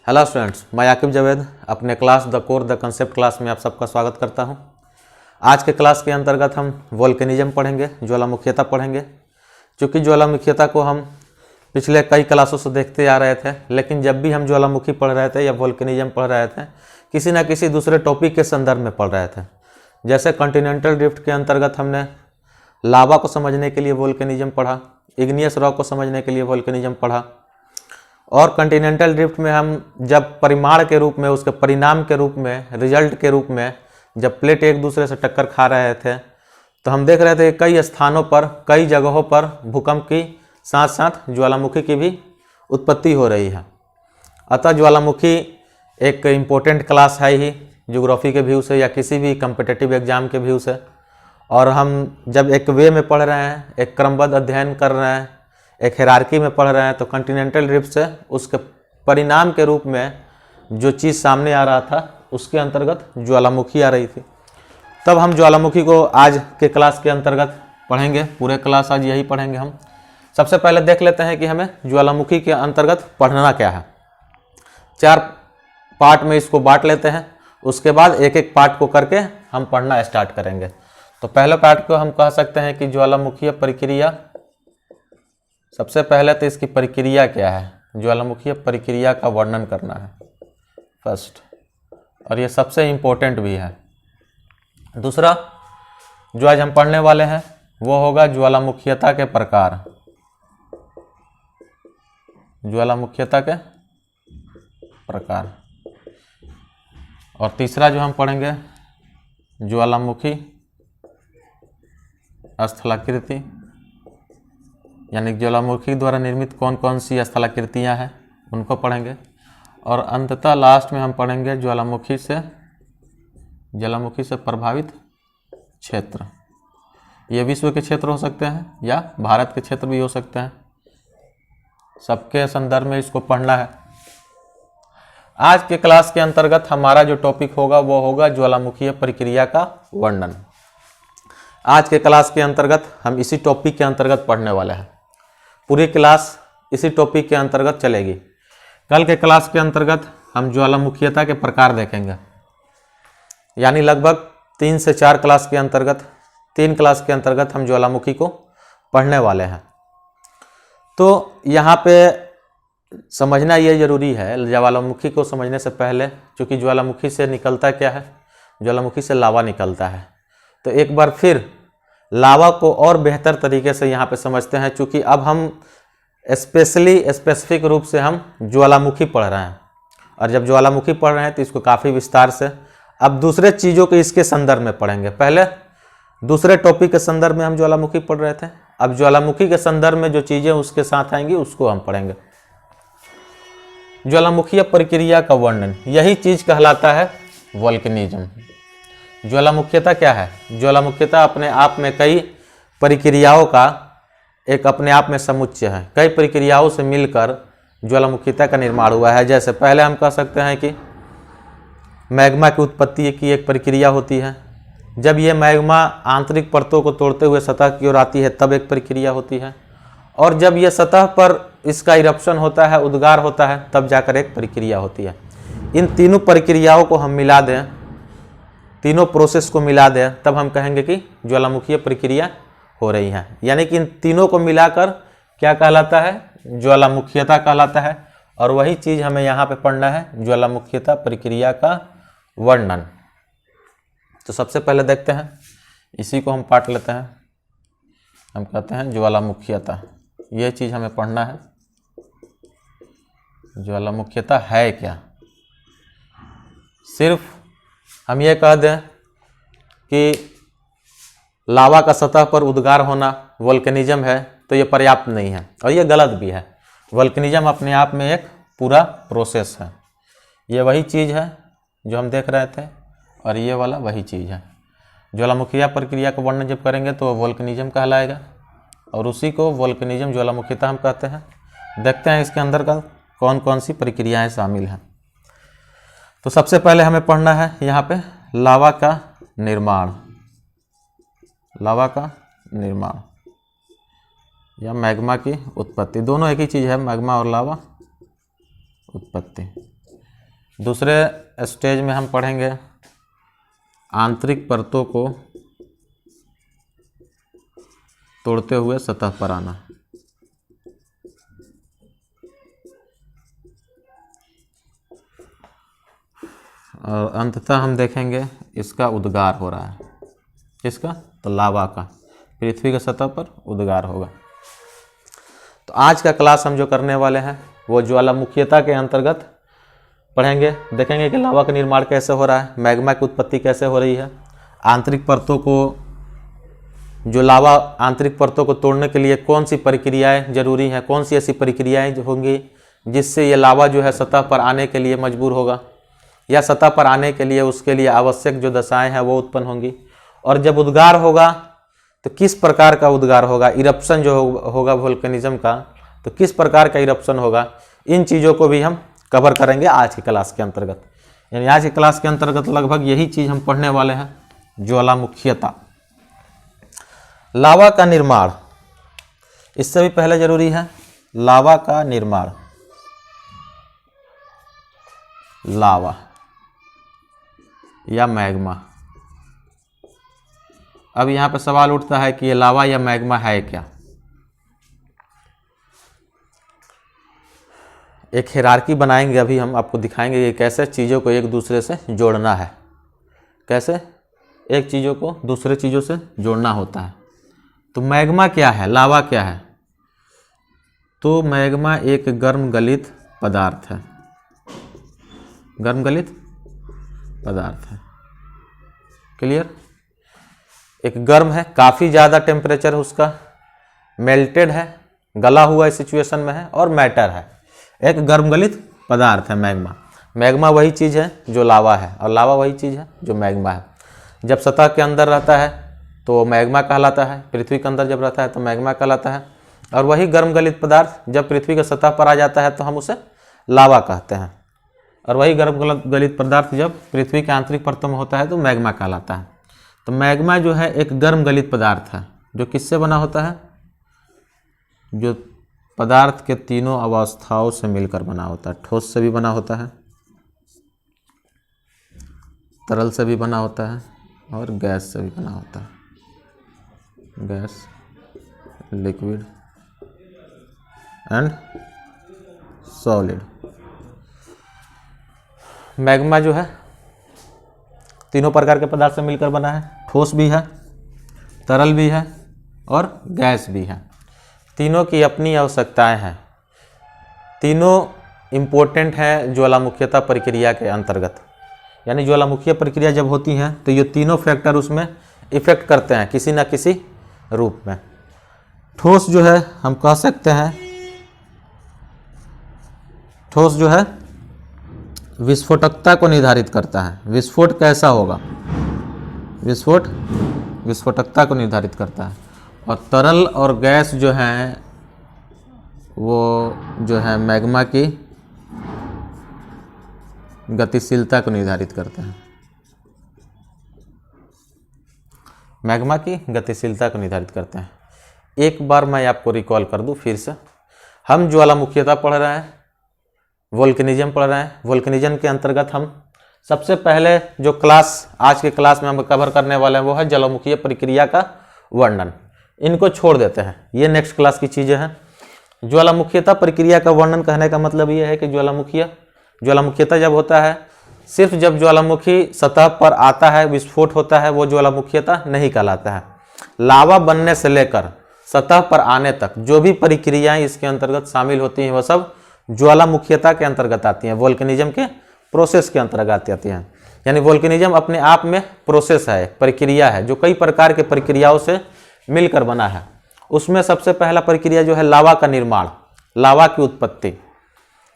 Hello students, मैं याकिब जावेद अपने class the core the concept class में आप सबका स्वागत करता हूं। आज के क्लास के अंतर्गत हम वोल्केनिज्म पढ़ेंगे, ज्वालामुखीयता पढ़ेंगे। चूँकि ज्वालामुखीयता को हम पिछले कई क्लासों से देखते आ रहे थे, लेकिन जब भी हम ज्वालामुखी पढ़ रहे थे या वोल्केनिज्म पढ़ रहे थे, किसी न किसी दूसरे टॉपिक के संदर्भ में पढ़ रहे थे। जैसे कॉन्टिनेंटल ड्रिफ्ट के अंतर्गत हमने लावा को समझने के लिए वोल्केनिज्म पढ़ा, इग्नियस रॉक को समझने के लिए वोल्केनिज्म पढ़ा, और कॉन्टिनेंटल ड्रिफ्ट में हम जब परिमाण के रूप में, उसके परिणाम के रूप में, रिजल्ट के रूप में जब प्लेट एक दूसरे से टक्कर खा रहे थे तो हम देख रहे थे कि कई स्थानों पर, कई जगहों पर भूकंप की साथ साथ ज्वालामुखी की भी उत्पत्ति हो रही है। अतः ज्वालामुखी एक इम्पोर्टेंट क्लास है ही ज्योग्राफी के व्यू से या किसी भी कम्पिटिटिव एग्जाम के व्यू से। और हम जब एक वे में पढ़ रहे हैं, एक क्रमबद्ध अध्ययन कर रहे हैं, एक हायरार्की में पढ़ रहे हैं, तो कॉन्टिनेंटल ड्रिफ्ट से उसके परिणाम के रूप में जो चीज़ सामने आ रहा था उसके अंतर्गत ज्वालामुखी आ रही थी। तब हम ज्वालामुखी को आज के क्लास के अंतर्गत पढ़ेंगे। पूरे क्लास आज यही पढ़ेंगे हम। सबसे पहले देख लेते हैं कि हमें ज्वालामुखी के अंतर्गत पढ़ना क्या है। 4 पार्ट में इसको बांट लेते हैं, उसके बाद एक एक पार्ट को करके हम पढ़ना स्टार्ट करेंगे। तो पहले पार्ट को हम कह सकते हैं कि ज्वालामुखीय प्रक्रिया। सबसे पहले तो इसकी प्रक्रिया क्या है, ज्वालामुखीय प्रक्रिया का वर्णन करना है फर्स्ट, और ये सबसे इम्पोर्टेंट भी है। दूसरा जो आज हम पढ़ने वाले हैं वो होगा ज्वालामुखीयता के प्रकार, ज्वालामुखीयता के प्रकार। और तीसरा जो हम पढ़ेंगे ज्वालामुखी स्थलाकृति, यानी ज्वालामुखी द्वारा निर्मित कौन कौन सी स्थलाकृतियाँ हैं उनको पढ़ेंगे। और अंततः लास्ट में हम पढ़ेंगे ज्वालामुखी से प्रभावित क्षेत्र। ये विश्व के क्षेत्र हो सकते हैं या भारत के क्षेत्र भी हो सकते हैं, सबके संदर्भ में इसको पढ़ना है। आज के क्लास के अंतर्गत हमारा जो टॉपिक होगा वो होगा ज्वालामुखीय प्रक्रिया का वर्णन। आज के क्लास के अंतर्गत हम इसी टॉपिक के अंतर्गत पढ़ने वाले हैं। पूरी क्लास इसी टॉपिक के अंतर्गत चलेगी। कल के क्लास के अंतर्गत हम ज्वालामुखीयता के प्रकार देखेंगे, यानी लगभग 3 से 4 क्लास के अंतर्गत, 3 क्लास के अंतर्गत हम ज्वालामुखी को पढ़ने वाले हैं। तो यहाँ पे समझना ये जरूरी है, ज्वालामुखी को समझने से पहले, क्योंकि ज्वालामुखी से निकलता क्या है, ज्वालामुखी से लावा निकलता है। तो एक बार फिर लावा को और बेहतर तरीके से यहाँ पे समझते हैं, क्योंकि अब हम स्पेसिफिक रूप से हम ज्वालामुखी पढ़ रहे हैं। और जब ज्वालामुखी पढ़ रहे हैं तो इसको काफ़ी विस्तार से अब दूसरे चीज़ों के इसके संदर्भ में पढ़ेंगे। पहले दूसरे टॉपिक के संदर्भ में हम ज्वालामुखी पढ़ रहे थे, अब ज्वालामुखी के संदर्भ में जो चीज़ें उसके साथ आएंगी उसको हम पढ़ेंगे। ज्वालामुखीय प्रक्रिया का वर्णन, यही चीज़ कहलाता है वोल्केनिज्म। ज्वालामुखीयता क्या है? ज्वालामुखीयता अपने आप में कई प्रक्रियाओं का एक अपने आप में समुच्चय है। कई प्रक्रियाओं से मिलकर ज्वालामुखीयता का निर्माण हुआ है। जैसे पहले हम कह सकते हैं कि मैग्मा की उत्पत्ति की एक प्रक्रिया होती है। जब ये मैग्मा आंतरिक परतों को तोड़ते हुए सतह की ओर आती है तब एक प्रक्रिया होती है, और जब ये सतह पर इसका इरप्शन होता है, उद्गार होता है, तब जाकर एक प्रक्रिया होती है। इन तीनों प्रक्रियाओं को हम मिला दें, तीनों प्रोसेस को मिला दें, तब हम कहेंगे कि ज्वालामुखीय प्रक्रिया हो रही है। यानी कि इन तीनों को मिलाकर क्या कहलाता है? ज्वालामुखीयता कहलाता है। और वही चीज़ हमें यहाँ पे पढ़ना है, ज्वालामुखीयता प्रक्रिया का वर्णन। तो सबसे पहले देखते हैं, इसी को हम पाठ लेते हैं। हम कहते हैं ज्वालामुखीयता, ये चीज़ हमें पढ़ना है। ज्वालामुखीयता है क्या? सिर्फ हम ये कह दें कि लावा का सतह पर उद्गार होना वोल्केनिज्म है तो ये पर्याप्त नहीं है, और ये गलत भी है। वोल्केनिज्म अपने आप में एक पूरा प्रोसेस है। ये वही चीज़ है जो हम देख रहे थे, और ये वाला वही चीज़ है। ज्वालामुखीय प्रक्रिया का वर्णन जब करेंगे तो वोल्केनिज्म कहलाएगा, और उसी को वोल्केनिज्म ज्वालामुखीयता हम कहते हैं। देखते हैं इसके अंदर का कौन कौन सी प्रक्रियाएँ शामिल हैं। तो सबसे पहले हमें पढ़ना है यहाँ पे लावा का निर्माण, लावा का निर्माण या मैग्मा की उत्पत्ति। दोनों एक ही चीज़ है, मैग्मा और लावा उत्पत्ति। दूसरे स्टेज में हम पढ़ेंगे आंतरिक परतों को तोड़ते हुए सतह पर आना। और अंततः हम देखेंगे इसका उद्गार हो रहा है। किसका? तो लावा का पृथ्वी की सतह पर उद्गार होगा। तो आज का क्लास हम जो करने वाले हैं वो ज्वालामुखीयता के अंतर्गत पढ़ेंगे। देखेंगे कि लावा का निर्माण कैसे हो रहा है, मैग्मा की उत्पत्ति कैसे हो रही है, आंतरिक परतों को, जो लावा आंतरिक परतों को तोड़ने के लिए कौन सी प्रक्रियाएं जरूरी हैं, कौन सी ऐसी प्रक्रियाएं होंगी जिससे ये लावा जो है सतह पर आने के लिए मजबूर होगा, या सतह पर आने के लिए उसके लिए आवश्यक जो दशाएं हैं वो उत्पन्न होंगी। और जब उद्गार होगा तो किस प्रकार का उद्गार होगा, इरप्शन जो होगा वोल्केनिज्म का, तो किस प्रकार का इरप्शन होगा, इन चीज़ों को भी हम कवर करेंगे आज की क्लास के अंतर्गत। यानी आज की क्लास के अंतर्गत लगभग यही चीज़ हम पढ़ने वाले हैं, ज्वालामुखीयता। लावा का निर्माण, इससे भी पहले जरूरी है लावा का निर्माण। लावा या मैग्मा। अब यहाँ पे सवाल उठता है कि ये लावा या मैग्मा है क्या। एक हिरार्की बनाएंगे, अभी हम आपको दिखाएंगे कि कैसे चीज़ों को एक दूसरे से जोड़ना है, कैसे एक चीज़ों को दूसरे चीज़ों से जोड़ना होता है। तो मैग्मा क्या है, लावा क्या है? तो मैग्मा एक गर्म गलित पदार्थ है, गर्म गलित पदार्थ है। क्लियर? एक गर्म है, काफ़ी ज़्यादा टेम्परेचर उसका, मेल्टेड है, गला हुआ सिचुएशन में है, और मैटर है, एक गर्म गलित पदार्थ है मैग्मा। मैग्मा वही चीज़ है जो लावा है, और लावा वही चीज़ है जो मैग्मा है। जब सतह के अंदर रहता है तो मैग्मा कहलाता है, पृथ्वी के अंदर जब रहता है तो मैग्मा कहलाता है, और वही गर्म गलित पदार्थ जब पृथ्वी के सतह पर आ जाता है तो हम उसे लावा कहते हैं, और वही गर्म गलित पदार्थ जब पृथ्वी के आंतरिक परतों में होता है तो मैग्मा कहलाता है। तो मैग्मा जो है एक गर्म गलित पदार्थ है जो किससे बना होता है, जो पदार्थ के तीनों अवस्थाओं से मिलकर बना होता है। ठोस से भी बना होता है, तरल से भी बना होता है, और गैस से भी बना होता है। Gas, liquid and solid. Magma जो है तीनों प्रकार के पदार्थ से मिलकर बना है, ठोस भी है, तरल भी है, और गैस भी है। तीनों की अपनी आवश्यकताएं हैं, तीनों इम्पोर्टेंट हैं ज्वालामुखीयता प्रक्रिया के अंतर्गत। यानी ज्वालामुखीय प्रक्रिया जब होती है तो ये तीनों फैक्टर उसमें इफेक्ट करते हैं किसी न किसी रूप में। ठोस जो है हम कह सकते हैं, ठोस जो है विस्फोटकता को निर्धारित करता है। विस्फोट कैसा होगा, विस्फोट विस्फोटकता को निर्धारित करता है। और तरल और गैस जो हैं वो जो है मैग्मा की गतिशीलता को निर्धारित करते हैं, मैग्मा की गतिशीलता को निर्धारित करते हैं। एक बार मैं आपको रिकॉल कर दूं फिर से, हम ज्वालामुखीयता पढ़ रहे हैं, वोल्केनिज्म पढ़ रहे हैं। वोल्केनिज्म के अंतर्गत हम सबसे पहले जो क्लास आज के क्लास में हम कवर करने वाले हैं वो है ज्वालामुखीय प्रक्रिया का वर्णन। इनको छोड़ देते हैं, ये नेक्स्ट क्लास की चीज़ें हैं। ज्वालामुखीयता प्रक्रिया का वर्णन कहने का मतलब ये है कि ज्वालामुखीयता जब होता है, सिर्फ जब ज्वालामुखी सतह पर आता है, विस्फोट होता है, वो ज्वालामुखीयता नहीं कहलाता है। लावा बनने से लेकर सतह पर आने तक जो भी प्रक्रियाएं इसके अंतर्गत शामिल होती हैं वो सब ज्वालामुखीयता के अंतर्गत आती हैं, वोल्केनिज्म के प्रोसेस के अंतर्गत आती हैं। यानी वोल्केनिज्म अपने आप में प्रोसेस है, प्रक्रिया है, जो कई प्रकार के प्रक्रियाओं से मिलकर बना है। उसमें सबसे पहला प्रक्रिया जो है लावा का निर्माण, लावा की उत्पत्ति।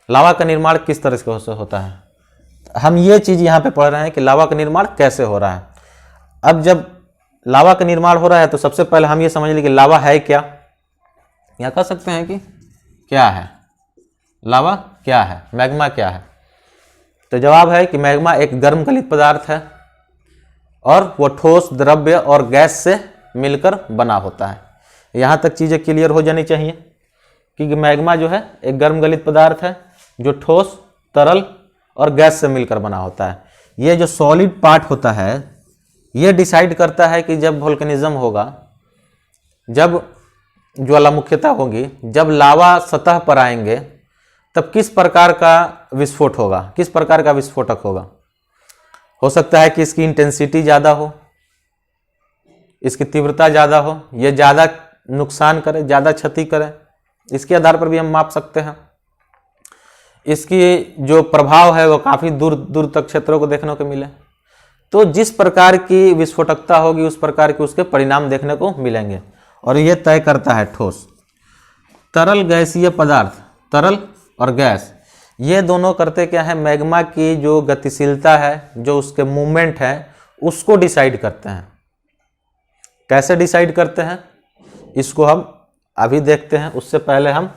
लावा का निर्माण किस तरह से होता है, हम ये चीज़ यहाँ पे पढ़ रहे हैं कि लावा का निर्माण कैसे हो रहा है। अब जब लावा का निर्माण हो रहा है तो सबसे पहले हम ये समझ लें कि लावा है क्या। यहाँ कह सकते हैं कि क्या है लावा, क्या है मैग्मा, क्या है। तो जवाब है कि मैग्मा एक गर्म गलित पदार्थ है और वो ठोस, द्रव्य और गैस से मिलकर बना होता है। यहाँ तक चीज़ें क्लियर हो जानी चाहिए कि मैग्मा जो है एक गर्म गलित पदार्थ है जो ठोस, तरल और गैस से मिलकर बना होता है। ये जो सॉलिड पार्ट होता है ये डिसाइड करता है कि जब वोल्केनिज्म होगा, जब ज्वालामुखीता होगी, जब लावा सतह पर आएंगे, तब किस प्रकार का विस्फोट होगा, किस प्रकार का विस्फोटक होगा। हो सकता है कि इसकी इंटेंसिटी ज़्यादा हो, इसकी तीव्रता ज़्यादा हो, ये ज़्यादा नुकसान करे, ज़्यादा क्षति करे, इसके आधार पर भी हम माप सकते हैं। इसकी जो प्रभाव है वो काफ़ी दूर दूर तक क्षेत्रों को देखने को मिले। तो जिस प्रकार की विस्फोटकता होगी उस प्रकार के उसके परिणाम देखने को मिलेंगे। और ये तय करता है ठोस, तरल गैसीय पदार्थ, तरल और गैस, ये दोनों करते क्या है, मैग्मा की जो गतिशीलता है, जो उसके मूवमेंट है, उसको डिसाइड करते हैं। कैसे डिसाइड करते हैं इसको हम अभी देखते हैं। उससे पहले हम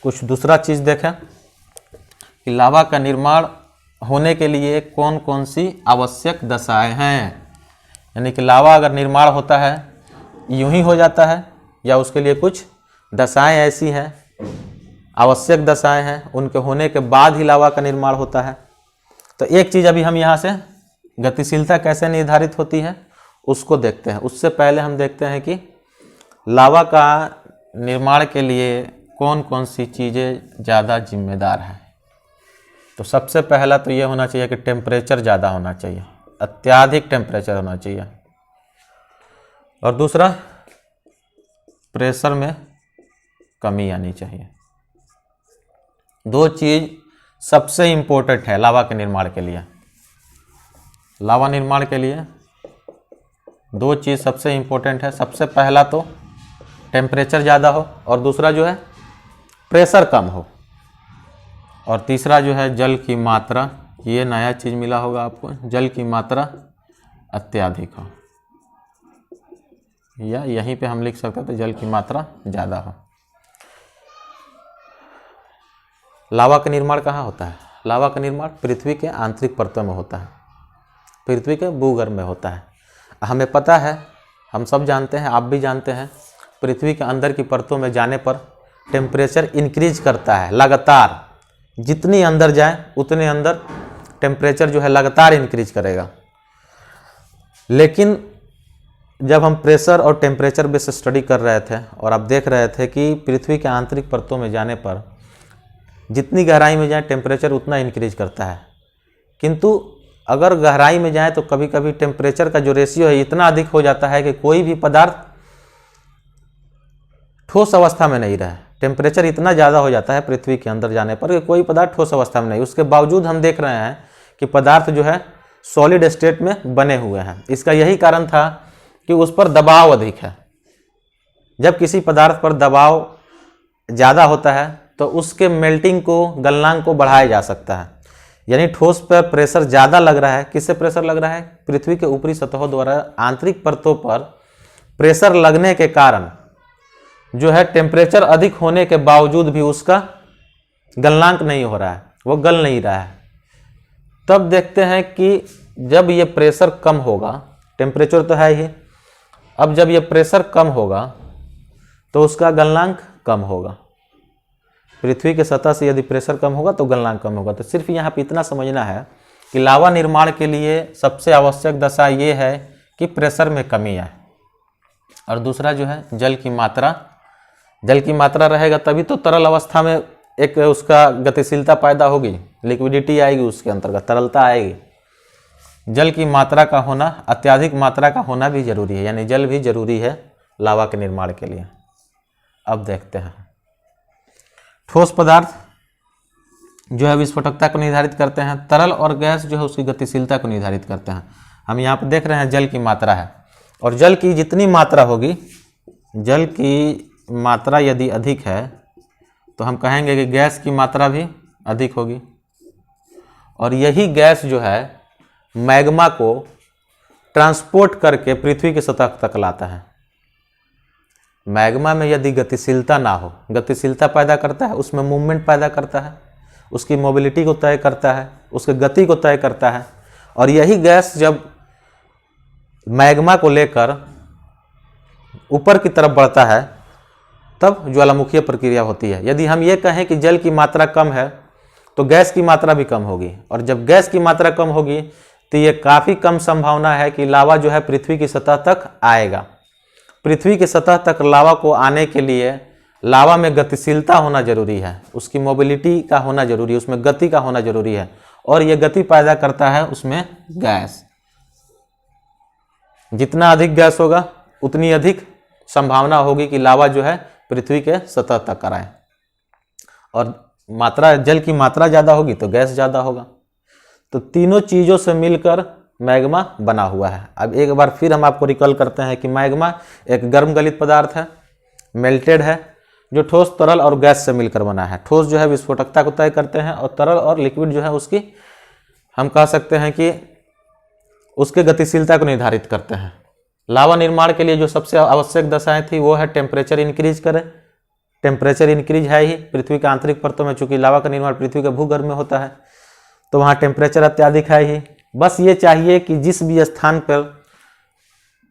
कुछ दूसरा चीज़ देखें कि लावा का निर्माण होने के लिए कौन कौन सी आवश्यक दशाएं हैं। यानी कि लावा अगर निर्माण होता है यूं ही हो जाता है या उसके लिए कुछ दशाएं ऐसी हैं, आवश्यक दशाएं हैं, उनके होने के बाद ही लावा का निर्माण होता है। तो एक चीज़ अभी हम यहाँ से गतिशीलता कैसे निर्धारित होती है उसको देखते हैं। उससे पहले हम देखते हैं कि लावा का निर्माण के लिए कौन कौन सी चीज़ें ज़्यादा जिम्मेदार हैं। तो सबसे पहला तो ये होना चाहिए कि टेम्परेचर ज़्यादा होना चाहिए, अत्यधिक टेम्परेचर होना चाहिए। और दूसरा, प्रेशर में कमी आनी चाहिए। दो चीज़ सबसे इम्पोर्टेंट है लावा के निर्माण के लिए। लावा निर्माण के लिए दो चीज़ सबसे इम्पोर्टेंट है। सबसे पहला तो टेम्परेचर ज़्यादा हो और दूसरा जो है प्रेशर कम हो। और तीसरा जो है जल की मात्रा, ये नया चीज़ मिला होगा आपको, जल की मात्रा अत्यधिक हो, या यहीं पे हम लिख सकते हैं तो जल की मात्रा ज़्यादा हो। लावा का निर्माण कहाँ होता है? लावा का निर्माण पृथ्वी के आंतरिक परतों में होता है, पृथ्वी के भूगर्भ में होता है। हमें पता है, हम सब जानते हैं, आप भी जानते हैं, पृथ्वी के अंदर की परतों में जाने पर टेम्परेचर इंक्रीज करता है लगातार। जितनी अंदर जाए उतने अंदर टेम्परेचर जो है लगातार इंक्रीज करेगा। लेकिन जब हम प्रेशर और टेम्परेचर बेस स्टडी कर रहे थे और आप देख रहे थे कि पृथ्वी के आंतरिक परतों में जाने पर जितनी गहराई में जाए टेम्परेचर उतना इंक्रीज करता है, किंतु अगर गहराई में जाए तो कभी कभी टेम्परेचर का जो रेशियो है इतना अधिक हो जाता है कि कोई भी पदार्थ ठोस अवस्था में नहीं रहे। टेम्परेचर इतना ज़्यादा हो जाता है पृथ्वी के अंदर जाने पर कि कोई पदार्थ ठोस अवस्था में नहीं। उसके बावजूद हम देख रहे हैं कि पदार्थ जो है सॉलिड स्टेट में बने हुए हैं। इसका यही कारण था कि उस पर दबाव अधिक है। जब किसी पदार्थ पर दबाव ज़्यादा होता है तो उसके मेल्टिंग को, गलनांक को बढ़ाया जा सकता है। यानी ठोस पर प्रेशर ज़्यादा लग रहा है। किससे प्रेशर लग रहा है? पृथ्वी के ऊपरी सतहों द्वारा आंतरिक परतों पर प्रेशर लगने के कारण जो है टेम्परेचर अधिक होने के बावजूद भी उसका गलनांक नहीं हो रहा है, वो गल नहीं रहा है। तब देखते हैं कि जब ये प्रेशर कम होगा, टेम्परेचर तो है ही, अब जब ये प्रेशर कम होगा तो उसका गलनांक कम होगा। पृथ्वी के सतह से यदि प्रेशर कम होगा तो गलनांक कम होगा। तो सिर्फ यहाँ पे इतना समझना है कि लावा निर्माण के लिए सबसे आवश्यक दशा ये है कि प्रेशर में कमी आए। और दूसरा जो है जल की मात्रा, जल की मात्रा रहेगा तभी तो तरल अवस्था में एक उसका गतिशीलता पैदा होगी, लिक्विडिटी आएगी, उसके अंतर्गत तरलता आएगी। जल की मात्रा का होना, अत्यधिक मात्रा का होना भी जरूरी है, यानी जल भी जरूरी है लावा के निर्माण के लिए। अब देखते हैं ठोस पदार्थ जो है विस्फोटकता को निर्धारित करते हैं, तरल और गैस जो है उसकी गतिशीलता को निर्धारित करते हैं। हम यहाँ पर देख रहे हैं जल की मात्रा है, और जल की जितनी मात्रा होगी, जल की मात्रा यदि अधिक है तो हम कहेंगे कि गैस की मात्रा भी अधिक होगी। और यही गैस जो है मैग्मा को ट्रांसपोर्ट करके पृथ्वी की सतह तक लाता है। मैग्मा में यदि गतिशीलता ना हो, गतिशीलता पैदा करता है, उसमें मूवमेंट पैदा करता है, उसकी मोबिलिटी को तय करता है, उसके गति को तय करता है। और यही गैस जब मैग्मा को लेकर ऊपर की तरफ बढ़ता है तब ज्वालामुखीय प्रक्रिया होती है। यदि हम ये कहें कि जल की मात्रा कम है तो गैस की मात्रा भी कम होगी, और जब गैस की मात्रा कम होगी तो ये काफ़ी कम संभावना है कि लावा जो है पृथ्वी की सतह तक आएगा। पृथ्वी की सतह तक लावा को आने के लिए लावा में गतिशीलता होना जरूरी है, उसकी मोबिलिटी का होना जरूरी है, उसमें गति का होना जरूरी है, और ये गति पैदा करता है उसमें गैस। जितना अधिक गैस होगा उतनी अधिक संभावना होगी कि लावा जो है पृथ्वी के सतह तक आए, और मात्रा जल की मात्रा ज़्यादा होगी तो गैस ज़्यादा होगा। तो तीनों चीज़ों से मिलकर मैग्मा बना हुआ है। अब एक बार फिर हम आपको रिकॉल करते हैं कि मैग्मा एक गर्म गलित पदार्थ है, मेल्टेड है, जो ठोस, तरल और गैस से मिलकर बना है। ठोस जो है विस्फोटकता को तय करते हैं, और तरल और लिक्विड जो है उसकी हम कह सकते हैं कि उसके गतिशीलता को निर्धारित करते हैं। लावा निर्माण के लिए जो सबसे आवश्यक दशाएं थी वो है टेम्परेचर इंक्रीज करें। टेम्परेचर इंक्रीज है ही पृथ्वी के आंतरिक परतों में, चूंकि लावा का निर्माण पृथ्वी के भूगर्भ में होता है तो वहाँ टेम्परेचर अत्यधिक है ही। बस ये चाहिए कि जिस भी स्थान पर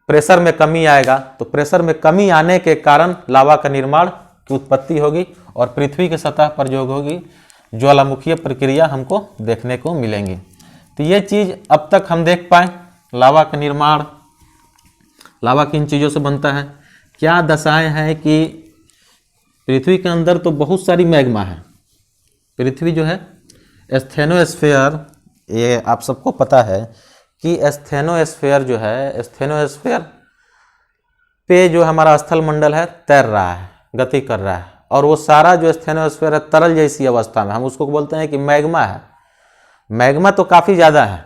प्रेशर में कमी आएगा तो प्रेशर में कमी आने के कारण लावा का निर्माण की उत्पत्ति होगी, और पृथ्वी की सतह पर जो होगी ज्वालामुखीय प्रक्रिया हमको देखने को मिलेंगी। तो ये चीज़ अब तक हम देख पाए, लावा का निर्माण, लावा किन चीज़ों से बनता है, क्या दशाएं हैं कि पृथ्वी के अंदर तो बहुत सारी मैग्मा है। पृथ्वी जो है एस्थेनोस्फेयर, ये आप सबको पता है कि एस्थेनोस्फेयर जो है, एस्थेनोस्फेयर पे जो हमारा स्थल मंडल है तैर रहा है, गति कर रहा है, और वो सारा जो एस्थेनोस्फेयर है तरल जैसी अवस्था में, हम उसको बोलते हैं कि मैग्मा है। मैग्मा तो काफ़ी ज़्यादा है,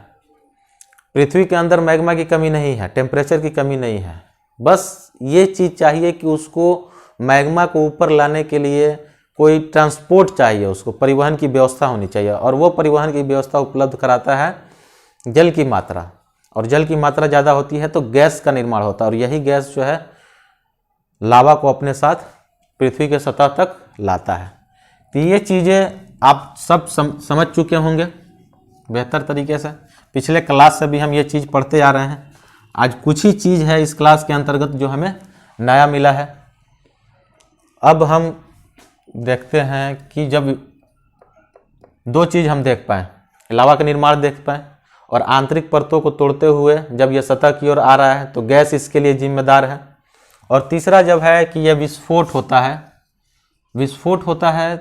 पृथ्वी के अंदर मैग्मा की कमी नहीं है, टेम्परेचर की कमी नहीं है। बस ये चीज़ चाहिए कि उसको मैग्मा को ऊपर लाने के लिए कोई ट्रांसपोर्ट चाहिए, उसको परिवहन की व्यवस्था होनी चाहिए, और वो परिवहन की व्यवस्था उपलब्ध कराता है जल की मात्रा, और जल की मात्रा ज़्यादा होती है तो गैस का निर्माण होता है, और यही गैस जो है लावा को अपने साथ पृथ्वी के सतह तक लाता है। तो ये चीज़ें आप सब समझ चुके होंगे बेहतर तरीके से। पिछले क्लास से भी हम ये चीज़ पढ़ते आ रहे हैं, आज कुछ ही चीज़ है इस क्लास के अंतर्गत जो हमें नया मिला है। अब हम देखते हैं कि जब दो चीज़ हम देख पाए, लावा का निर्माण देख पाए, और आंतरिक परतों को तोड़ते हुए जब यह सतह की ओर आ रहा है तो गैस इसके लिए जिम्मेदार है, और तीसरा जब है कि यह विस्फोट होता है, विस्फोट होता है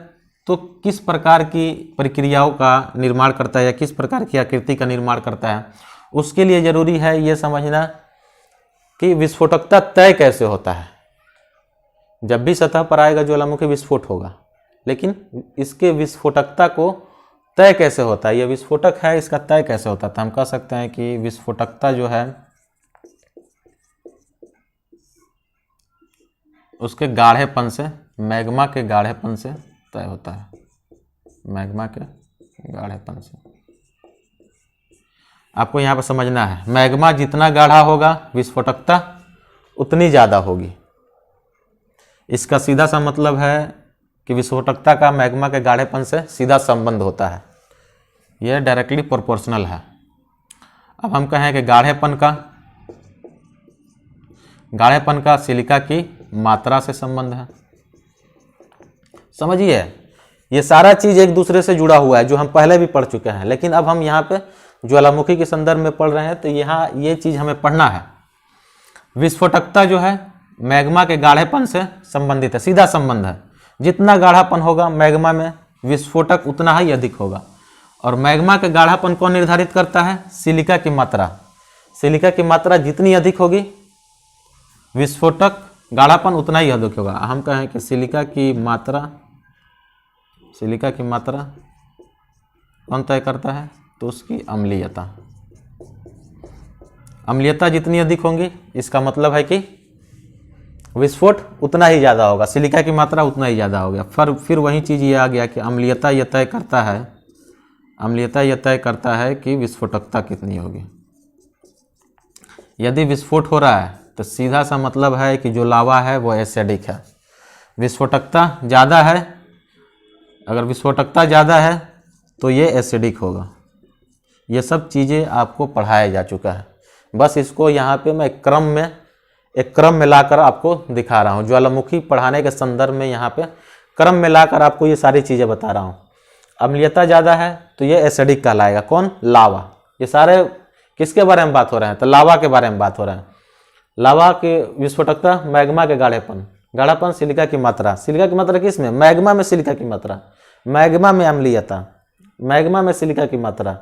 तो किस प्रकार की प्रक्रियाओं का निर्माण करता है या किस प्रकार की आकृति का निर्माण करता है, उसके लिए ज़रूरी है ये समझना कि विस्फोटकता तय कैसे होता है। जब भी सतह पर आएगा ज्वालामुखी विस्फोट होगा, लेकिन इसके विस्फोटकता को तय कैसे होता है, ये विस्फोटक है इसका तय कैसे होता है। तो हम कह सकते हैं कि विस्फोटकता जो है उसके गाढ़ेपन से, मैग्मा के गाढ़ेपन से तय होता है, मैग्मा के गाढ़ेपन से। आपको यहाँ पर समझना है, मैग्मा जितना गाढ़ा होगा विस्फोटकता उतनी ज़्यादा होगी। इसका सीधा सा मतलब है कि विस्फोटकता का मैग्मा के गाढ़ेपन से सीधा संबंध होता है, यह डायरेक्टली प्रोपोर्शनल है। अब हम कहें कि गाढ़ेपन का सिलिका की मात्रा से संबंध है। समझिए, ये सारा चीज़ एक दूसरे से जुड़ा हुआ है जो हम पहले भी पढ़ चुके हैं, लेकिन अब हम यहाँ पे ज्वालामुखी के संदर्भ में पढ़ रहे हैं तो यहाँ ये चीज़ हमें पढ़ना है। विस्फोटकता जो है मैग्मा के गाढ़ेपन से संबंधित है, सीधा संबंध है। जितना गाढ़ापन होगा मैग्मा में विस्फोटक उतना ही अधिक होगा, और मैग्मा के गाढ़ापन कौन निर्धारित करता है, सिलिका की मात्रा। सिलिका की मात्रा जितनी अधिक होगी विस्फोटक गाढ़ापन उतना ही अधिक होगा। हम कहें कि सिलिका की मात्रा कौन तय करता है, तो उसकी अम्लीयता। अम्लीयता जितनी अधिक होगी इसका मतलब है कि विस्फोट उतना ही ज़्यादा होगा, सिलिका की मात्रा उतना ही ज़्यादा हो गया। फिर वही चीज़ ये आ गया कि अम्लीयता यह तय करता है कि विस्फोटकता कितनी होगी। यदि विस्फोट हो रहा है तो सीधा सा मतलब है कि जो लावा है वो एसिडिक है। विस्फोटकता ज़्यादा है, अगर विस्फोटकता ज़्यादा है तो ये एसिडिक होगा। ये सब चीज़ें आपको पढ़ाया जा चुका है, बस इसको यहाँ पे मैं एक क्रम में लाकर आपको दिखा रहा हूँ। ज्वालामुखी पढ़ाने के संदर्भ में यहाँ पे क्रम में लाकर आपको ये सारी चीज़ें बता रहा हूँ। अम्लीयता ज़्यादा है तो ये एसिडिक कहलाएगा। कौन? लावा। ये सारे किसके बारे में बात हो रहे हैं? तो लावा के बारे में बात हो रहा है। लावा की विस्फोटकता, मैग्मा के गाढ़ेपन, गाढ़ापन, सिलिका की मात्रा। सिलिका की मात्रा किस में? मैग्मा में सिलिका की मात्रा, मैग्मा में अम्लीयता, मैग्मा में सिलिका की मात्रा।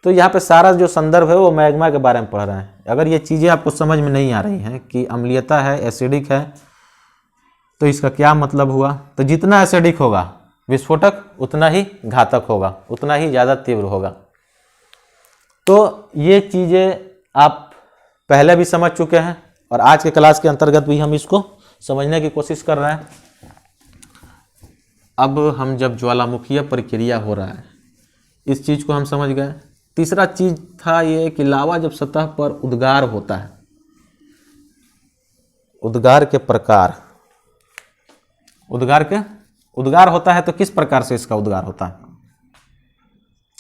तो यहाँ पे सारा जो संदर्भ है वो मैग्मा के बारे में पढ़ रहे हैं। अगर ये चीज़ें आपको समझ में नहीं आ रही हैं कि अम्लीयता है, एसिडिक है, तो इसका क्या मतलब हुआ? तो जितना एसिडिक होगा विस्फोटक उतना ही घातक होगा, उतना ही ज़्यादा तीव्र होगा। तो ये चीज़ें आप पहले भी समझ चुके हैं और आज के क्लास के अंतर्गत भी हम इसको समझने की कोशिश कर रहे हैं। अब हम जब ज्वालामुखीय प्रक्रिया हो रहा है इस चीज़ को हम समझ गए। तीसरा चीज़ था ये कि लावा जब सतह पर उद्गार होता है, उद्गार के प्रकार, उद्गार होता है तो किस प्रकार से इसका उद्गार होता है?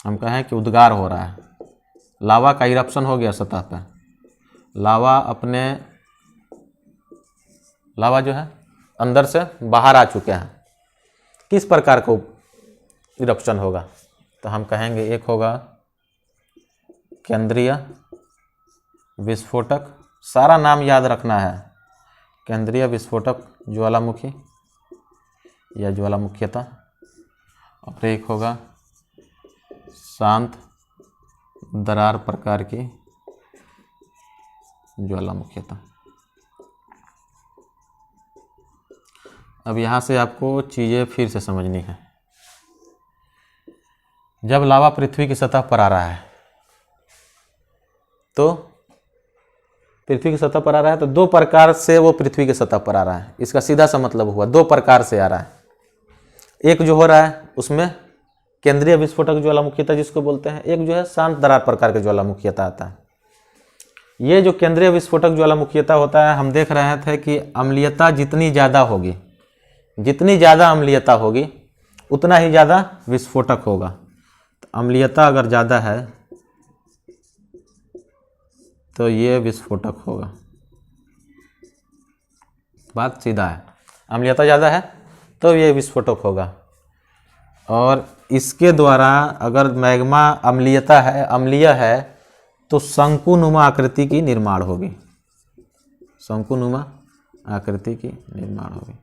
हम कहें कि उद्गार हो रहा है, लावा का इरप्शन हो गया सतह पर, लावा जो है अंदर से बाहर आ चुके हैं। किस प्रकार का इरप्शन होगा? तो हम कहेंगे एक होगा केंद्रीय विस्फोटक, सारा नाम याद रखना है, केंद्रीय विस्फोटक ज्वालामुखी या ज्वालामुखीयता, और एक होगा शांत दरार प्रकार की ज्वालामुखीयता। अब यहाँ से आपको चीज़ें फिर से समझनी है। जब लावा पृथ्वी की सतह पर आ रहा है तो दो प्रकार से वो पृथ्वी की सतह पर आ रहा है। इसका सीधा सा मतलब हुआ दो प्रकार से आ रहा है। एक जो हो रहा है उसमें केंद्रीय विस्फोटक ज्वालामुखीयता जिसको बोलते हैं, एक जो है शांत दरार प्रकार के ज्वालामुखीयता आता है। ये जो केंद्रीय विस्फोटक ज्वालामुखीयता होता है, हम देख रहे थे कि अम्लीयता जितनी ज़्यादा होगी, जितनी ज़्यादा अम्लीयता होगी उतना ही ज़्यादा विस्फोटक होगा। तो अम्लीयता अगर ज़्यादा है तो ये विस्फोटक होगा। बात सीधा है, अम्लीयता ज़्यादा है तो ये विस्फोटक होगा। और इसके द्वारा अगर मैग्मा अम्लीय है तो शंकुनुमा आकृति की निर्माण होगी, शंकुनुमा आकृति की निर्माण होगी।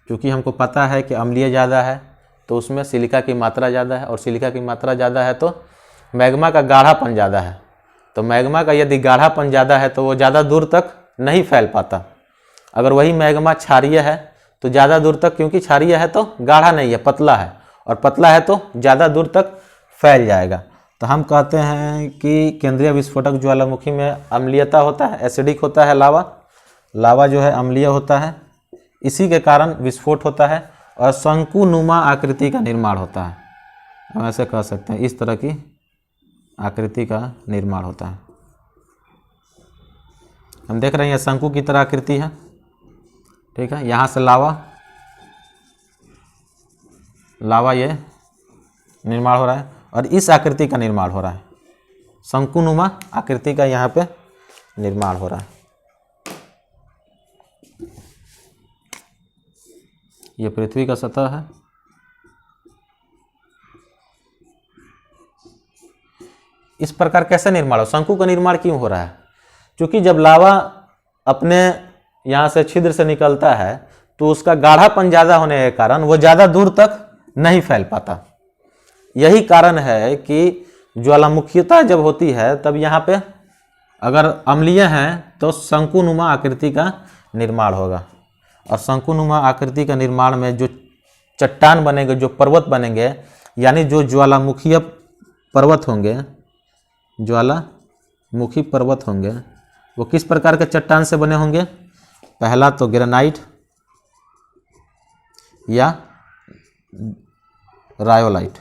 क्योंकि हमको पता है कि अम्लीय ज़्यादा है तो उसमें सिलिका की मात्रा ज़्यादा है, और सिलिका की मात्रा ज़्यादा है तो मैग्मा का गाढ़ापन ज़्यादा है। तो मैग्मा का यदि गाढ़ापन ज़्यादा है तो वो ज़्यादा दूर तक नहीं फैल पाता। अगर वही मैग्मा क्षारीय है तो ज़्यादा दूर तक, क्योंकि क्षारीय है तो गाढ़ा नहीं है, पतला है, और पतला है तो ज़्यादा दूर तक फैल जाएगा। तो हम कहते हैं कि केंद्रीय विस्फोटक ज्वालामुखी में अम्लीयता होता है, एसिडिक होता है लावा जो है अम्लीय होता है, इसी के कारण विस्फोट होता है और शंकुनुमा आकृति का निर्माण होता है। हम ऐसे कह सकते हैं, इस तरह की आकृति का निर्माण होता है। हम देख रहे हैं शंकु की तरह आकृति है, ठीक है। यहाँ से लावा ये निर्माण हो रहा है और इस आकृति का निर्माण हो रहा है, शंकुनुमा आकृति का यहाँ पे निर्माण हो रहा है। ये पृथ्वी का सतह है, इस प्रकार कैसे निर्माण हो? शंकु का निर्माण क्यों हो रहा है? क्योंकि जब लावा अपने यहाँ से छिद्र से निकलता है तो उसका गाढ़ापन ज़्यादा होने के कारण वो ज़्यादा दूर तक नहीं फैल पाता। यही कारण है कि ज्वालामुखीयता जब होती है तब यहाँ पे अगर अम्लीय हैं तो शंकुनुमा आकृति का निर्माण होगा, और शंकुनुमा आकृति का निर्माण में जो चट्टान बनेंगे, जो पर्वत बनेंगे, यानी जो ज्वालामुखीय पर्वत होंगे, ज्वालामुखी पर्वत होंगे, वो किस प्रकार के चट्टान से बने होंगे? पहला तो ग्रेनाइट या रायोलाइट,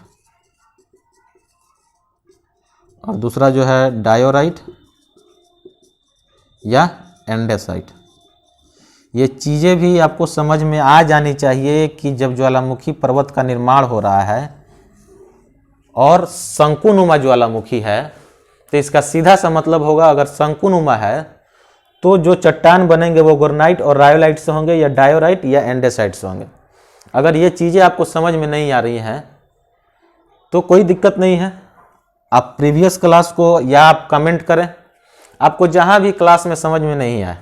और दूसरा जो है डायोराइट या एंडेसाइट। ये चीज़ें भी आपको समझ में आ जानी चाहिए कि जब ज्वालामुखी पर्वत का निर्माण हो रहा है और शंकुनुमा ज्वालामुखी है तो इसका सीधा सा मतलब होगा, अगर शंकुनुमा है तो जो चट्टान बनेंगे वो ग्रेनाइट और रायोलाइट से होंगे, या डायोराइट या एंडेसाइट से होंगे। अगर ये चीज़ें आपको समझ में नहीं आ रही हैं तो कोई दिक्कत नहीं है, आप प्रीवियस क्लास को या आप कमेंट करें, आपको जहां भी क्लास में समझ में नहीं आए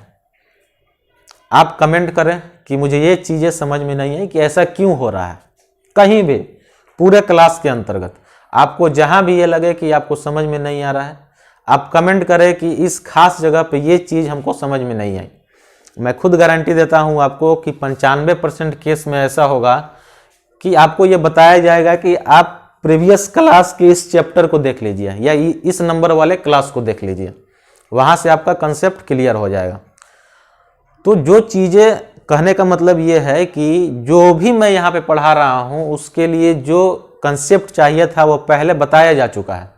आप कमेंट करें कि मुझे ये चीज़ें समझ में नहीं आई कि ऐसा क्यों हो रहा है। कहीं भी पूरे क्लास के अंतर्गत आपको जहां भी ये लगे कि आपको समझ में नहीं आ रहा है, आप कमेंट करें कि इस खास जगह पे ये चीज़ हमको समझ में नहीं आई। मैं खुद गारंटी देता हूं आपको कि 95% केस में ऐसा होगा कि आपको ये बताया जाएगा कि आप प्रीवियस क्लास के इस चैप्टर को देख लीजिए या इस नंबर वाले क्लास को देख लीजिए, वहाँ से आपका कंसेप्ट क्लियर हो जाएगा। तो जो चीज़ें कहने का मतलब ये है कि जो भी मैं यहाँ पे पढ़ा रहा हूँ उसके लिए जो कंसेप्ट चाहिए था वो पहले बताया जा चुका है।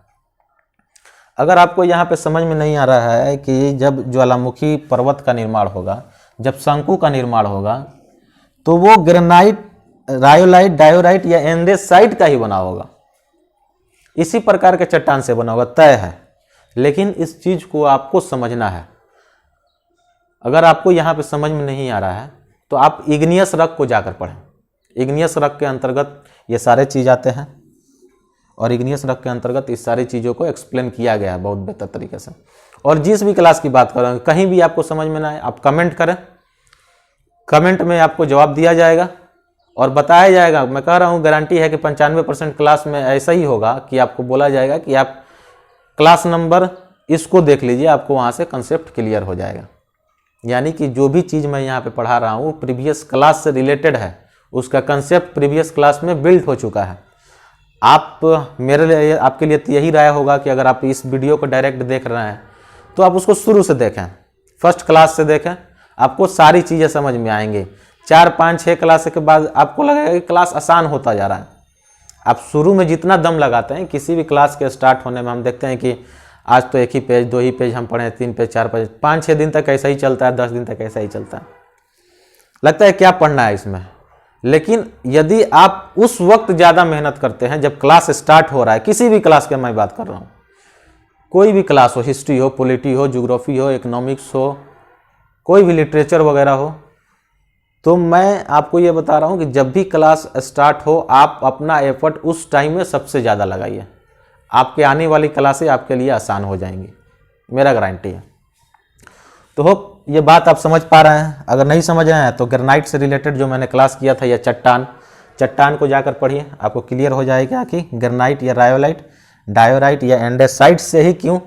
अगर आपको यहाँ पे समझ में नहीं आ रहा है कि जब ज्वालामुखी पर्वत का निर्माण होगा, जब शंकु का निर्माण होगा, तो वो ग्रेनाइट, रायोलाइट, डायोराइट या एंडेसाइट का ही बना होगा, इसी प्रकार के चट्टान से बना होगा, तय है। लेकिन इस चीज़ को आपको समझना है। अगर आपको यहाँ पे समझ में नहीं आ रहा है तो आप इग्नियस रॉक को जाकर पढ़ें। इग्नियस रॉक के अंतर्गत ये सारे चीज़ आते हैं और इग्नियस रॉक के अंतर्गत इस सारी चीज़ों को एक्सप्लेन किया गया है बहुत बेहतर तरीके से। और जिस भी क्लास की बात करें, कहीं भी आपको समझ में ना आए आप कमेंट करें, कमेंट में आपको जवाब दिया जाएगा और बताया जाएगा। मैं कह रहा हूँ गारंटी है कि 95% क्लास में ऐसा ही होगा कि आपको बोला जाएगा कि आप क्लास नंबर इसको देख लीजिए, आपको वहाँ से कंसेप्ट क्लियर हो जाएगा। यानी कि जो भी चीज़ मैं यहाँ पे पढ़ा रहा हूँ प्रीवियस क्लास से रिलेटेड है, उसका कंसेप्ट प्रीवियस क्लास में बिल्ड हो चुका है। आप मेरे लिए, आपके लिए यही राय होगा कि अगर आप इस वीडियो को डायरेक्ट देख रहे हैं तो आप उसको शुरू से देखें, फर्स्ट क्लास से देखें, आपको सारी चीज़ें समझ में आएंगी। 4, 5, 6 क्लास के बाद आपको लगेगा कि क्लास आसान होता जा रहा है। आप शुरू में जितना दम लगाते हैं, किसी भी क्लास के स्टार्ट होने में हम देखते हैं कि आज तो 1 ही पेज, 2 ही पेज हम पढ़ें, 3 पेज, 4 पेज, 5-6 दिन तक ऐसा ही चलता है, 10 दिन तक ऐसा ही चलता है, लगता है क्या पढ़ना है इसमें। लेकिन यदि आप उस वक्त ज़्यादा मेहनत करते हैं जब क्लास स्टार्ट हो रहा है, किसी भी क्लास की मैं बात कर रहा हूँ, कोई भी क्लास हो, हिस्ट्री हो, पॉलिटी हो, ज्योग्राफी हो, इकोनॉमिक्स हो, कोई भी लिटरेचर वगैरह हो, तो मैं आपको ये बता रहा हूँ कि जब भी क्लास स्टार्ट हो आप अपना एफर्ट उस टाइम में सबसे ज़्यादा लगाइए। आपके आने वाली क्लासें आपके लिए आसान हो जाएंगी, मेरा गारंटी है। तो होप ये बात आप समझ पा रहे हैं। अगर नहीं समझ रहे हैं तो ग्रेनाइट से रिलेटेड जो मैंने क्लास किया था या चट्टान को जाकर पढ़िए, आपको क्लियर हो जाएगा कि ग्रेनाइट या रायोलाइट, डायोराइट या एंडेसाइट से ही क्यों,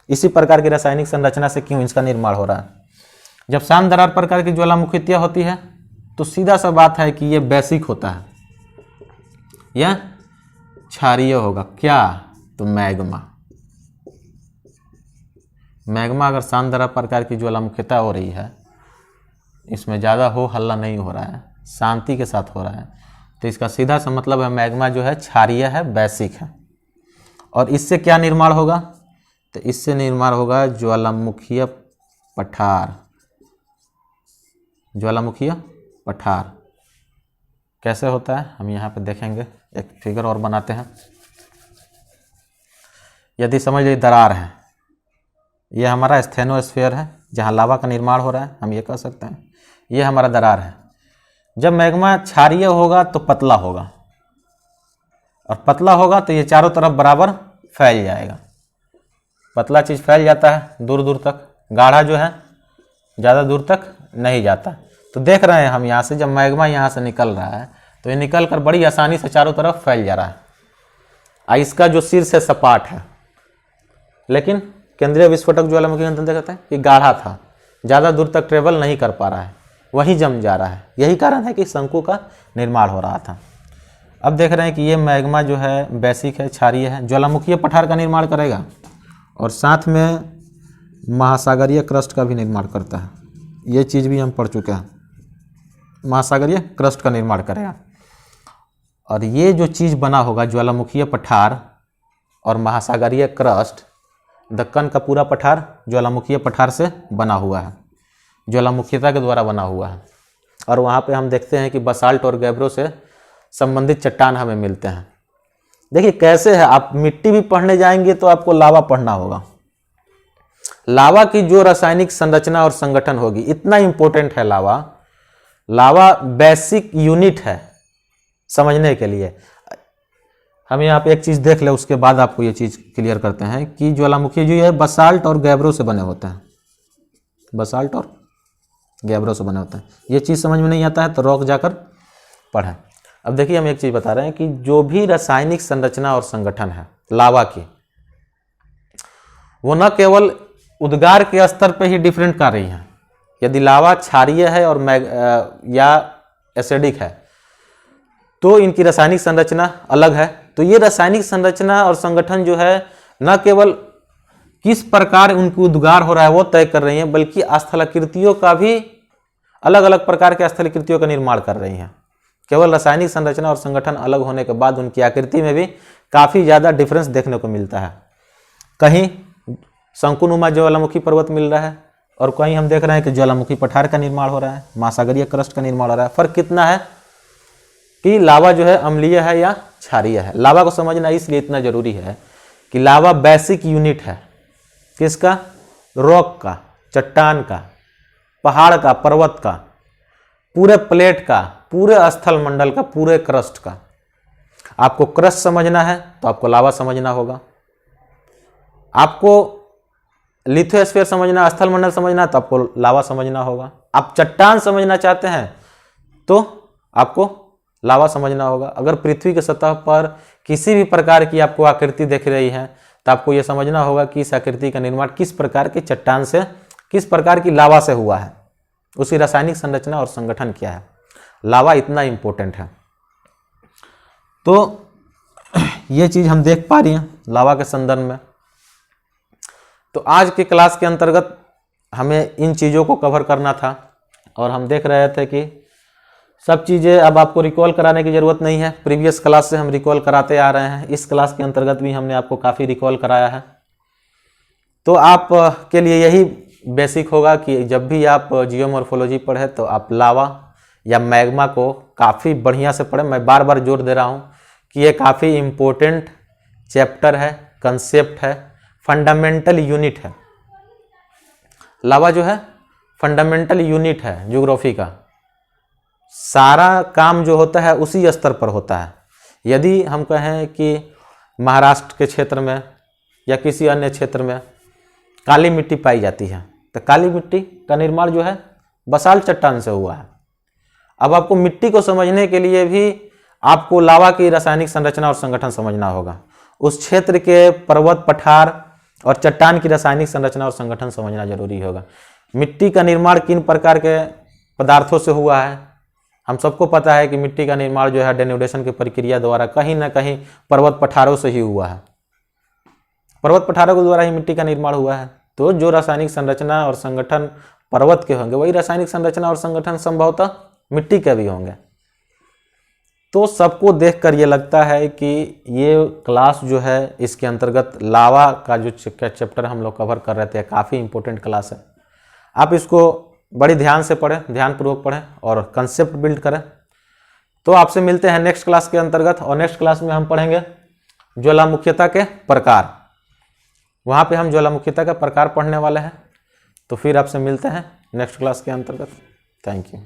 इसी प्रकार की रासायनिक संरचना से क्यों इसका निर्माण हो रहा है। जब शांत दरार प्रकार की ज्वालामुखियाँ होती है तो सीधा सा बात है कि ये बेसिक होता है या क्षारीय होगा। क्या? तो मैग्मा अगर शांत दरार प्रकार की ज्वालामुखिता हो रही है, इसमें ज़्यादा हो हल्ला नहीं हो रहा है, शांति के साथ हो रहा है, तो इसका सीधा सा मतलब है मैग्मा जो है क्षारीय है, बेसिक है। और इससे क्या निर्माण होगा? तो इससे निर्माण होगा ज्वालामुखीय पठार। ज्वालामुखीय पठार कैसे होता है हम यहाँ पे देखेंगे, एक फिगर और बनाते हैं। यदि समझ लीजिए दरार है, यह हमारा स्टेनोस्फीयर है जहाँ लावा का निर्माण हो रहा है, हम ये कह सकते हैं ये हमारा दरार है। जब मैग्मा क्षारीय होगा तो पतला होगा, और पतला होगा तो ये चारों तरफ बराबर फैल जाएगा। पतला चीज़ फैल जाता है दूर दूर तक, गाढ़ा जो है ज़्यादा दूर तक नहीं जाता। तो देख रहे हैं हम यहाँ से, जब मैग्मा यहाँ से निकल रहा है तो ये निकल कर बड़ी आसानी से चारों तरफ फैल जा रहा है। इसका जो शीर्ष है सपाट है, लेकिन केंद्रीय विस्फोटक ज्वालामुखी अंदर देखते हैं कि गाढ़ा था, ज़्यादा दूर तक ट्रेवल नहीं कर पा रहा है, वहीं जम जा रहा है। यही कारण है कि शंकु का निर्माण हो रहा था। अब देख रहे हैं कि ये मैग्मा जो है बेसिक है, क्षारीय है, ज्वालामुखीय पठार का निर्माण करेगा और साथ में महासागरीय क्रस्ट का भी निर्माण करता है। ये चीज़ भी हम पढ़ चुके हैं, महासागरीय क्रस्ट का निर्माण करेगा। और ये जो चीज़ बना होगा ज्वालामुखीय पठार और महासागरीय क्रस्ट, दक्कन का पूरा पठार ज्वालामुखीय पठार से बना हुआ है, ज्वालामुखीयता के द्वारा बना हुआ है। और वहाँ पे हम देखते हैं कि बसाल्ट और गैब्रो से संबंधित चट्टान हमें मिलते हैं। देखिए कैसे है, आप मिट्टी भी पढ़ने जाएंगे तो आपको लावा पढ़ना होगा। लावा की जो रासायनिक संरचना और संगठन होगी, इतना इंपॉर्टेंट है लावा। लावा बेसिक यूनिट है समझने के लिए। हम यहाँ पे एक चीज़ देख ले, उसके बाद आपको ये चीज़ क्लियर करते हैं कि ज्वालामुखी जो है बसाल्ट और गैब्रो से बने होते हैं, बसाल्ट और गैब्रो से बने होते हैं। ये चीज़ समझ में नहीं आता है तो रॉक जाकर पढ़ें। अब देखिए हम एक चीज़ बता रहे हैं कि जो भी रासायनिक संरचना और संगठन है लावा की, वो न केवल उद्गार के स्तर पे ही डिफरेंट कर रही हैं। यदि लावा क्षारीय है और या एसिडिक है तो इनकी रासायनिक संरचना अलग है। तो ये रासायनिक संरचना और संगठन जो है न केवल किस प्रकार उनकी उद्गार हो रहा है वो तय कर रही हैं, बल्कि स्थलाकृतियों का भी अलग अलग प्रकार के स्थलाकृतियों का निर्माण कर रही हैं। केवल रासायनिक संरचना और संगठन अलग होने के बाद उनकी आकृति में भी काफ़ी ज़्यादा डिफरेंस देखने को मिलता है। कहीं शंकुनुमा ज्वालामुखी पर्वत मिल रहा है और कहीं हम देख रहे हैं कि ज्वालामुखी पठार का निर्माण हो रहा है, महासागरीय क्रस्ट का निर्माण हो रहा है। फर्क कितना है कि लावा जो है अम्लीय है या क्षारीय है। लावा को समझना इसलिए इतना जरूरी है कि लावा बेसिक यूनिट है किसका, रॉक का, चट्टान का, पहाड़ का, पर्वत का, पूरे प्लेट का, पूरे स्थल मंडल का, पूरे क्रस्ट का। आपको क्रस्ट समझना है तो आपको लावा समझना होगा। आपको लिथोस्फीयर समझना, स्थल मंडल समझना तो आपको लावा समझना होगा। आप चट्टान समझना चाहते हैं तो आपको लावा समझना होगा। अगर पृथ्वी के सतह पर किसी भी प्रकार की आपको आकृति दिख रही है तो आपको यह समझना होगा कि इस आकृति का निर्माण किस प्रकार के चट्टान से, किस प्रकार की लावा से हुआ है, उसकी रासायनिक संरचना और संगठन क्या है। लावा इतना इंपॉर्टेंट है। तो ये चीज हम देख पा रही हैं लावा के संदर्भ में। तो आज के क्लास के अंतर्गत हमें इन चीज़ों को कवर करना था और हम देख रहे थे कि सब चीज़ें अब आपको रिकॉल कराने की ज़रूरत नहीं है। प्रीवियस क्लास से हम रिकॉल कराते आ रहे हैं। इस क्लास के अंतर्गत भी हमने आपको काफ़ी रिकॉल कराया है। तो आप के लिए यही बेसिक होगा कि जब भी आप जियोमॉर्फोलॉजी पढ़े तो आप लावा या मैग्मा को काफ़ी बढ़िया से पढ़ें। मैं बार बार जोर दे रहा हूँ कि ये काफ़ी इम्पोर्टेंट चैप्टर है, कंसेप्ट है, फंडामेंटल यूनिट है। लावा जो है फंडामेंटल यूनिट है ज्योग्राफी का। सारा काम जो होता है उसी स्तर पर होता है। यदि हम कहें कि महाराष्ट्र के क्षेत्र में या किसी अन्य क्षेत्र में काली मिट्टी पाई जाती है तो काली मिट्टी का निर्माण जो है बसाल्ट चट्टान से हुआ है। अब आपको मिट्टी को समझने के लिए भी आपको लावा की रासायनिक संरचना और संगठन समझना होगा। उस क्षेत्र के पर्वत, पठार और चट्टान की रासायनिक संरचना और संगठन समझना जरूरी होगा। मिट्टी का निर्माण किन प्रकार के पदार्थों से हुआ है। हम सबको पता है कि मिट्टी का निर्माण जो है डेन्यूडेशन की प्रक्रिया द्वारा कहीं ना कहीं पर्वत पठारों से ही हुआ है। पर्वत पठारों के द्वारा ही मिट्टी का निर्माण हुआ है। तो जो रासायनिक संरचना और संगठन पर्वत के होंगे वही रासायनिक संरचना और संगठन संभवतः मिट्टी के भी होंगे। तो सबको देखकर ये लगता है कि ये क्लास जो है इसके अंतर्गत लावा का जो चैप्टर हम लोग कवर कर रहे थे काफ़ी इंपॉर्टेंट क्लास है। आप इसको बड़ी ध्यान से पढ़ें, ध्यानपूर्वक पढ़ें और कंसेप्ट बिल्ड करें। तो आपसे मिलते हैं नेक्स्ट क्लास के अंतर्गत और नेक्स्ट क्लास में हम पढ़ेंगे ज्वालामुखीता के प्रकार। वहाँ पे हम ज्वालामुखीता का प्रकार पढ़ने वाले हैं। तो फिर आपसे मिलते हैं नेक्स्ट क्लास के अंतर्गत। Thank you.